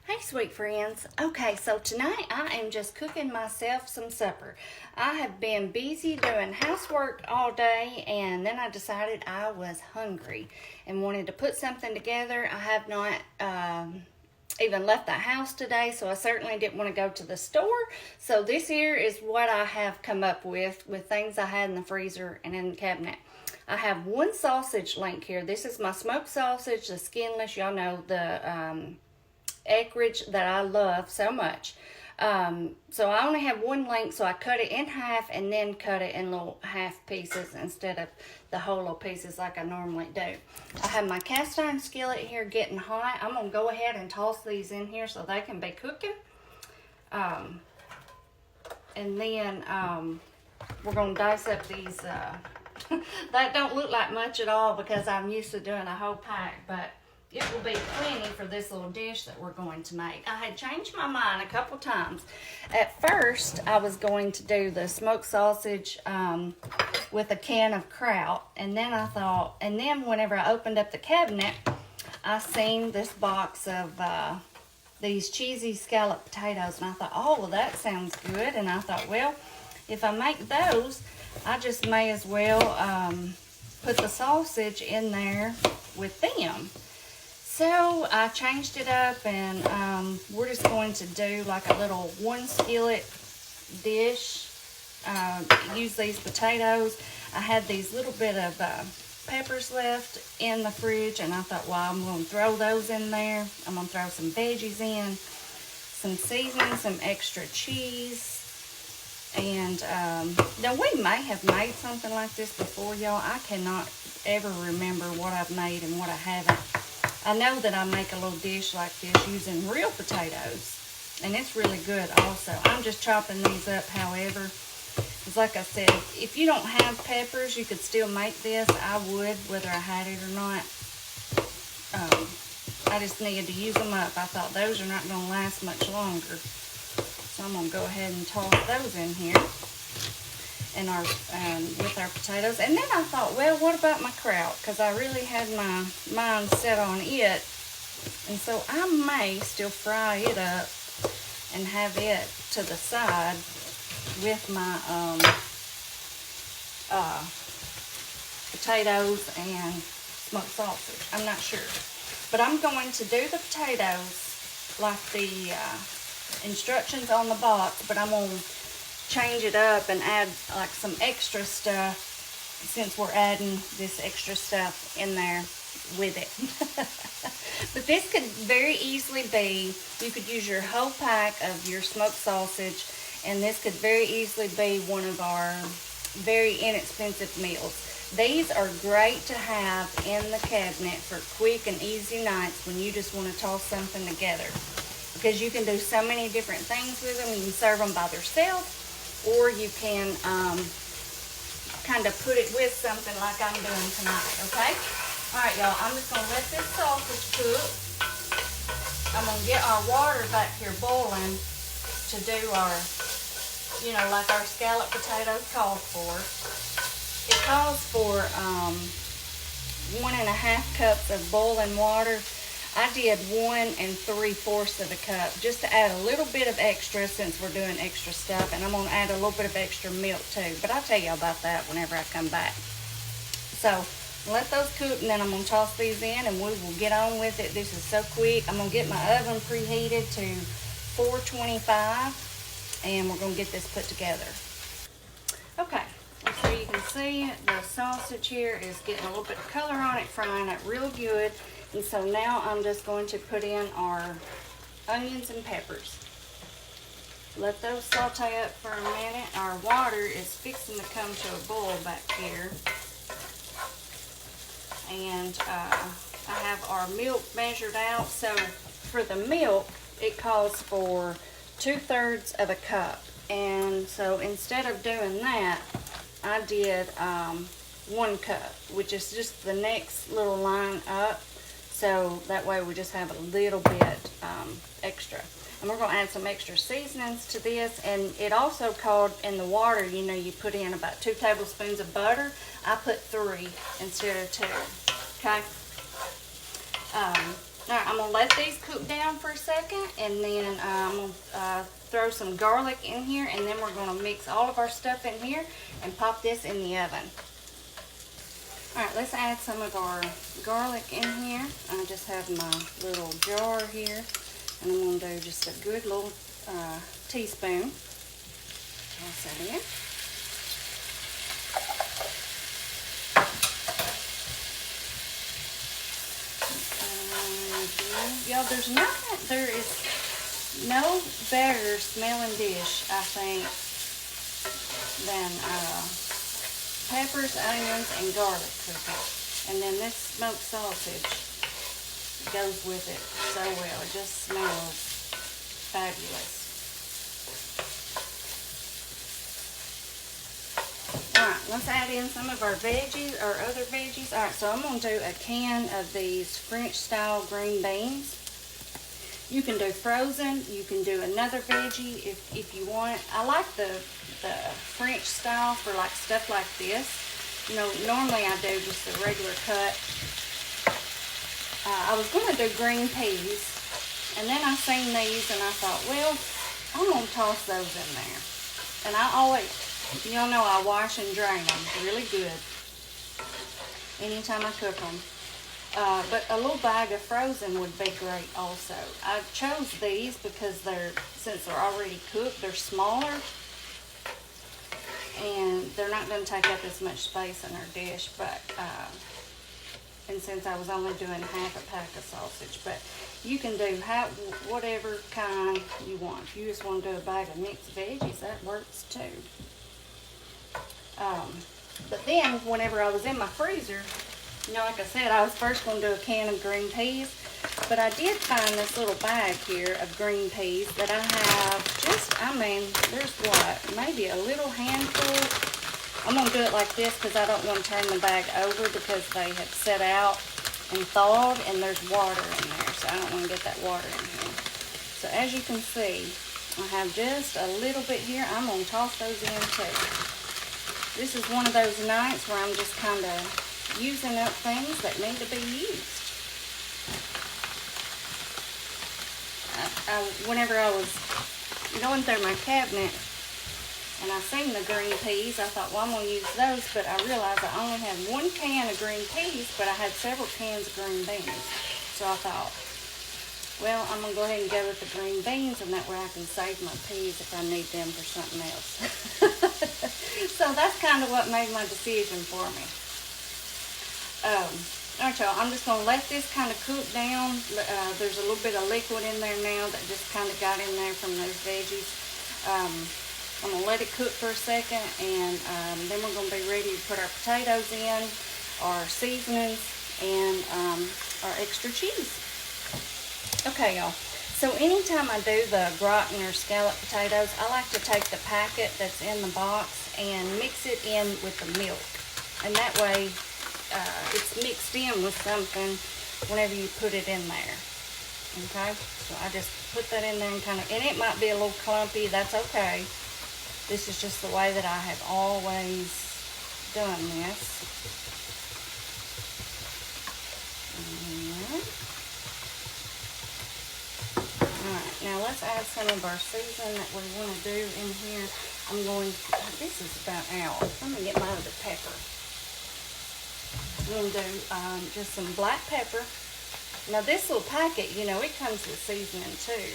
Hey, sweet friends. Okay, so tonight I am just cooking myself some supper. I have been busy doing housework all day, and then I decided I was hungry and wanted to put something together. I have not even left the house today, so I certainly didn't want to go to the store. So this here is what I have come up with things I had in the freezer and in the cabinet. I have one sausage link here. This is my smoked sausage, the skinless. Y'all know the acreage that I love so much. So I only have one length, so I cut it in half and then cut it in little half pieces instead of the whole little pieces like I normally do. I have my cast iron skillet here getting hot. I'm going to go ahead and toss these in here so they can be cooking. And then we're going to dice up these. That don't look like much at all because I'm used to doing a whole pack, but it will be plenty for this little dish that we're going to make. I had changed my mind a couple times. At first, I was going to do the smoked sausage with a can of kraut. And then I thought, and then whenever I opened up the cabinet, I seen this box of these cheesy scalloped potatoes. And I thought, oh, well, that sounds good. And I thought, well, if I make those, I just may as well put the sausage in there with them. So I changed it up, and we're just going to do like a little one skillet dish. Use these potatoes. I had these little bit of peppers left in the fridge, and I thought, well, I'm going to throw those in there. I'm going to throw some veggies in, some seasoning, some extra cheese. And now we may have made something like this before, y'all. I cannot ever remember what I've made and what I haven't. I know that I make a little dish like this using real potatoes, and it's really good also. I'm just chopping these up however. Because like I said, if you don't have peppers, you could still make this. I would, whether I had it or not. I just needed to use them up. I thought those are not going to last much longer. So I'm going to go ahead and toss those in here and with our potatoes. And then I thought, well, what about my kraut? Because I really had my mind set on it. And so I may still fry it up and have it to the side with my potatoes and smoked sausage. I'm not sure. But I'm going to do the potatoes like the instructions on the box, but I'm going to change it up and add like some extra stuff since we're adding this extra stuff in there with it. But this could very easily be, you could use your whole pack of your smoked sausage, and this could very easily be one of our very inexpensive meals. These are great to have in the cabinet for quick and easy nights when you just want to toss something together. Because you can do so many different things with them. You can serve them by themselves, or you can kind of put it with something like I'm doing tonight, okay? All right, y'all, I'm just going to let this sausage cook. I'm going to get our water back here boiling to do our, you know, like our scalloped potatoes calls for. It calls for 1.5 cups of boiling water. I did 1 3/4 of a cup just to add a little bit of extra since we're doing extra stuff. And I'm going to add a little bit of extra milk too. But I'll tell you about that whenever I come back. So let those cook, and then I'm going to toss these in and we will get on with it. This is so quick. I'm going to get my oven preheated to 425 and we're going to get this put together. Okay. So you can see the sausage here is getting a little bit of color on it, frying it real good. And so now I'm just going to put in our onions and peppers. Let those saute up for a minute. Our water is fixing to come to a boil back here. And I have our milk measured out. So for the milk, it calls for 2/3 of a cup. And so instead of doing that, I did 1 cup, which is just the next little line up. So that way we just have a little bit extra. And we're going to add some extra seasonings to this. And it also called in the water, you know, you put in about 2 tablespoons of butter. I put 3 instead of 2. Okay. All right, I'm gonna let these cook down for a second, and then I'm gonna throw some garlic in here, and then we're gonna mix all of our stuff in here and pop this in the oven. All right, let's add some of our garlic in here. I just have my little jar here, and I'm gonna do just a good little teaspoon. Toss that in. Y'all, there is no better smelling dish, I think, than peppers, onions, and garlic cooking. And then this smoked sausage goes with it so well. It just smells fabulous. Alright, let's add in some of our veggies, our other veggies. Alright, so I'm going to do a can of these French style green beans. You can do frozen, you can do another veggie if you want. I like the French style for like stuff like this. You know, normally I do just a regular cut. I was going to do green peas, and then I seen these and I thought, well, I'm going to toss those in there. And I always, y'all know I wash and drain them really good anytime I cook them. But a little bag of frozen would be great also. I chose these because since they're already cooked, they're smaller. And they're not going to take up as much space in our dish, but and since I was only doing half a pack of sausage, but you can do whatever kind you want. If you just want to do a bag of mixed veggies, that works too. But then whenever I was in my freezer, you know, like I said, I was first going to do a can of green peas, but I did find this little bag here of green peas that I have there's what, maybe a little handful. I'm going to do it like this because I don't want to turn the bag over because they have set out and thawed and there's water in there, so I don't want to get that water in here. So as you can see, I have just a little bit here. I'm going to toss those in too. This is one of those nights where I'm just kind of using up things that need to be used. Whenever I was going through my cabinet and I seen the green peas, I thought, well, I'm going to use those, but I realized I only had one can of green peas, but I had several cans of green beans. So I thought, well, I'm going to go ahead and go with the green beans, and that way I can save my peas if I need them for something else. So that's kind of what made my decision for me. Alright, y'all, I'm just going to let this kind of cook down. There's a little bit of liquid in there now that just kind of got in there from those veggies. I'm going to let it cook for a second, and then we're going to be ready to put our potatoes in, our seasonings, and our extra cheese. Okay, y'all. So anytime I do the gratin or scallop potatoes, I like to take the packet that's in the box and mix it in with the milk. And that way it's mixed in with something whenever you put it in there. Okay? So I just put that in there and it might be a little clumpy. That's okay. This is just the way that I have always done this. Alright, now let's add some of our seasoning that we want to do in here. This is about out. Let me get my other pepper. I'm going to do just some black pepper. Now this little packet, you know, it comes with seasoning too.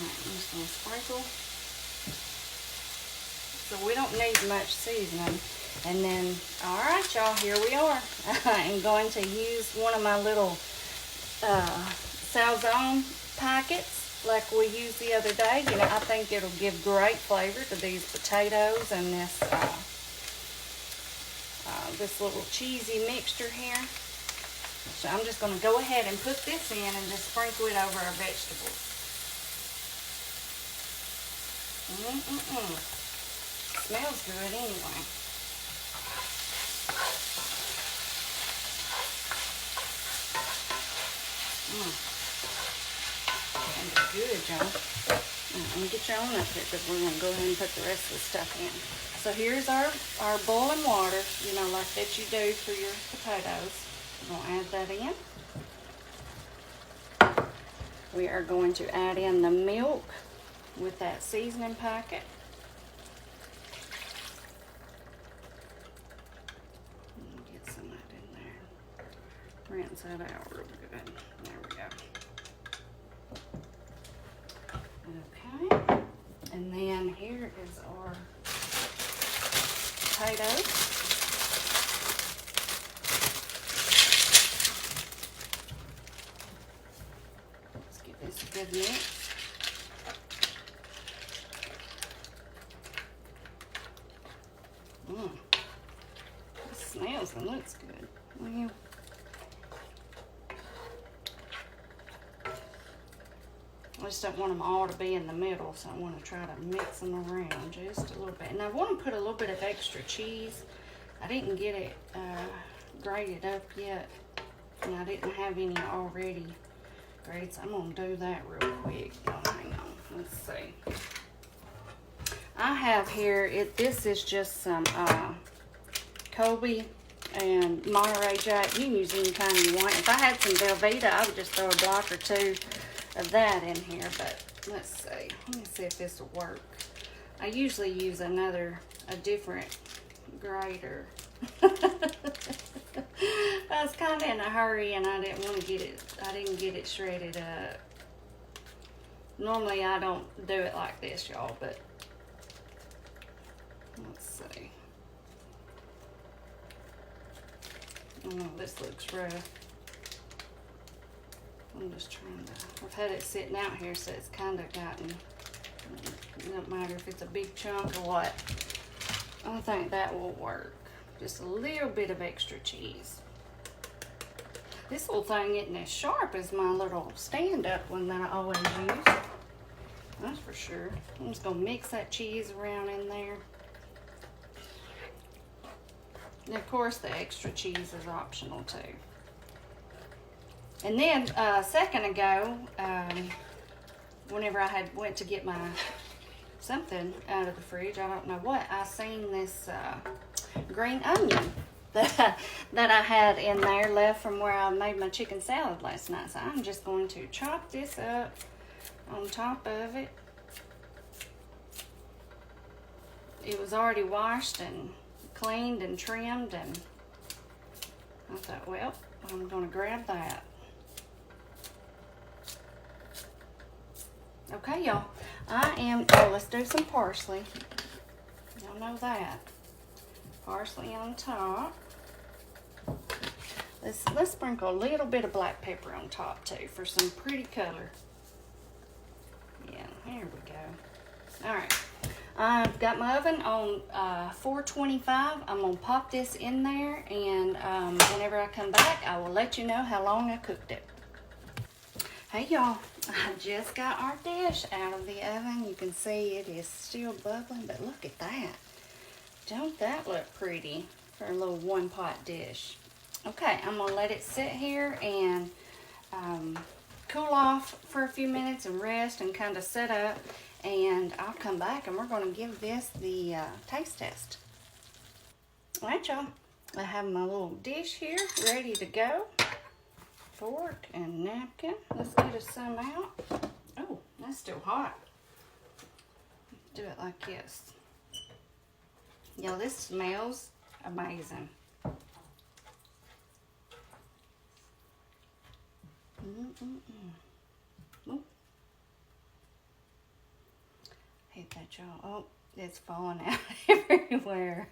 Alright, I'm just going to sprinkle. So we don't need much seasoning. And then, alright y'all, here we are. I'm going to use one of my little Salzone packets like we used the other day. You know, I think it'll give great flavor to these potatoes and this little cheesy mixture here. So I'm just going to go ahead and put this in and just sprinkle it over our vegetables. Smells good anyway. Good, y'all. Let me get you on up here because we're going to go ahead and put the rest of the stuff in. So here's our boiling water, you know, like that you do for your potatoes. We're going to add that in. We are going to add in the milk with that seasoning packet. Get some of that in there. Rinse that out real good. There we go. Okay. And then here is our potatoes. Let's give this a good mix. It smells and looks good. Well, I just don't want them all to be in the middle, so I want to try to mix them around just a little bit. And I want to put a little bit of extra cheese. I didn't get it grated up yet, and I didn't have any already grated, so I'm going to do that real quick. Oh, hang on, let's see. I have here, this is just some Colby and Monterey Jack. You can use any kind you want. If I had some Velveeta, I would just throw a block or two of that in here, but let's see. Let me see if this will work. I usually use a different grater. I was kind of in a hurry and I didn't want to get it shredded up. Normally I don't do it like this, y'all, but let's see. Oh, this looks rough. I'm just trying to, I've had it sitting out here, so it's kind of gotten, it doesn't matter if it's a big chunk or what. I think that will work. Just a little bit of extra cheese. This little thing isn't as sharp as my little stand-up one that I always use. That's for sure. I'm just gonna mix that cheese around in there. And of course the extra cheese is optional too. And then a second ago, whenever I went to get my something out of the fridge, I don't know what, I seen this green onion that I had in there left from where I made my chicken salad last night. So I'm just going to chop this up on top of it. It was already washed and cleaned and trimmed, and I thought, well, I'm going to grab that. Okay, y'all. Let's do some parsley. Y'all know that. Parsley on top. Let's sprinkle a little bit of black pepper on top too for some pretty color. Yeah, here we go. All right. I've got my oven on 425. I'm going to pop this in there, and whenever I come back, I will let you know how long I cooked it. Hey y'all, I just got our dish out of the oven. You can see it is still bubbling, but look at that. Don't that look pretty for a little one-pot dish? Okay, I'm going to let it sit here and cool off for a few minutes and rest and kind of set up. And I'll come back and we're going to give this the taste test. All right, y'all. I have my little dish here ready to go. Fork and napkin. Let's get us some out. Oh, that's still hot. Do it like this. Y'all, this smells amazing. Hate that, y'all. Oh, it's falling out everywhere.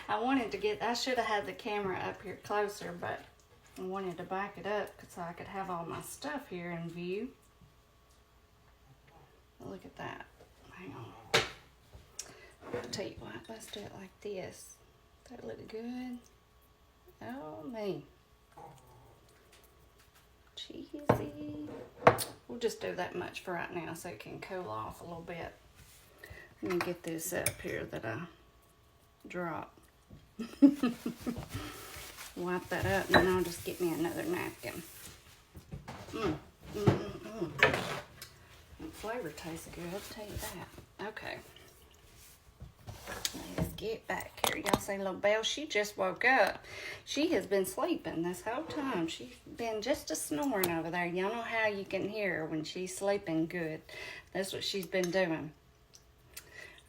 I should have had the camera up here closer, but I wanted to back it up so I could have all my stuff here in view. Look at that. Hang on. I'll tell you what, let's do it like this. That look good. Oh, me. Cheesy. We'll just do that much for right now so it can cool off a little bit. Let me get this up here that I dropped. Wipe that up, and then I'll just get me another napkin. The flavor tastes good, I'll tell you that. Okay. Let's get back here. Y'all see little Belle? She just woke up. She has been sleeping this whole time. She's been just a snoring over there. Y'all know how you can hear her when she's sleeping good. That's what she's been doing.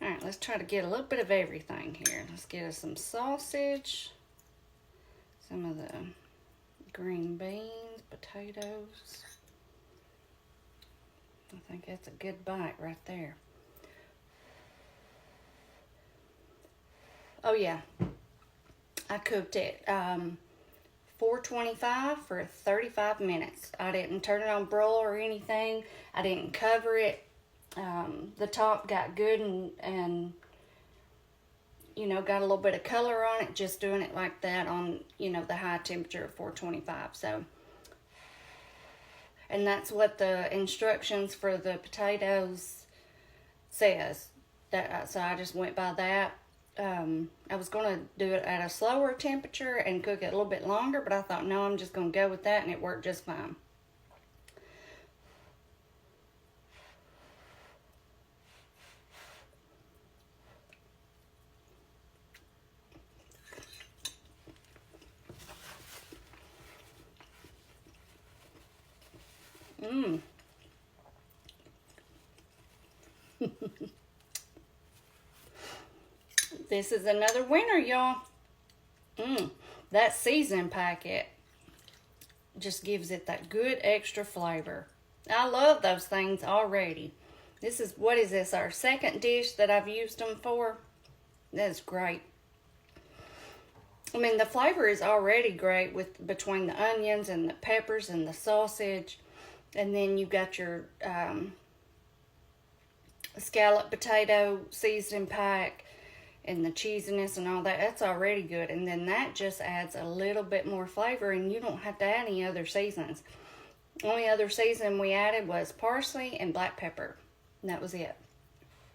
All right, let's try to get a little bit of everything here. Let's get us some sausage, some of the green beans, potatoes. I think that's a good bite right there. Oh yeah, I cooked it 425 for 35 minutes. I didn't turn it on broil or anything. I didn't cover it. The top got good and you know, got a little bit of color on it, just doing it like that on, you know, the high temperature of 425. So, and that's what the instructions for the potatoes says. So I just went by that. I was going to do it at a slower temperature and cook it a little bit longer, but I thought, no, I'm just going to go with that, and it worked just fine. This is another winner, y'all. That seasoning packet just gives it that good extra flavor. I love those things already. This is, what is this, our second dish that I've used them for? That's great. I mean, the flavor is already great with between the onions and the peppers and the sausage. And then you got your scallop potato seasoning pack and the cheesiness and all that. That's already good. And then that just adds a little bit more flavor, and you don't have to add any other seasonings. Only other seasoning we added was parsley and black pepper. And that was it.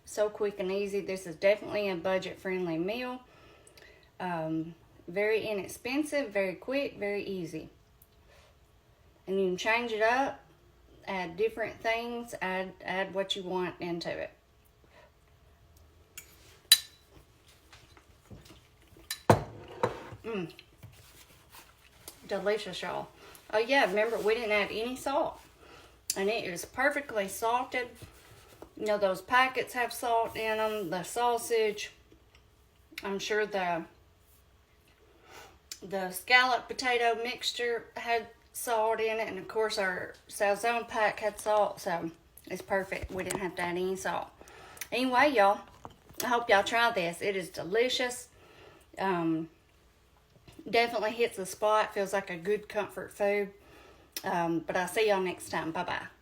So quick and easy. This is definitely a budget-friendly meal. Very inexpensive, very quick, very easy. And you can change it up, add different things, add what you want into it. Delicious, y'all. Oh yeah, remember we didn't add any salt. And it is perfectly salted. You know, those packets have salt in them. The sausage, I'm sure the scallop potato mixture had salt in it, and of course our salzone pack had salt, so it's perfect. We didn't have to add any salt. Anyway, y'all, I hope y'all try this. It is delicious. Definitely hits the spot. Feels like a good comfort food. But I'll see y'all next time. Bye-bye.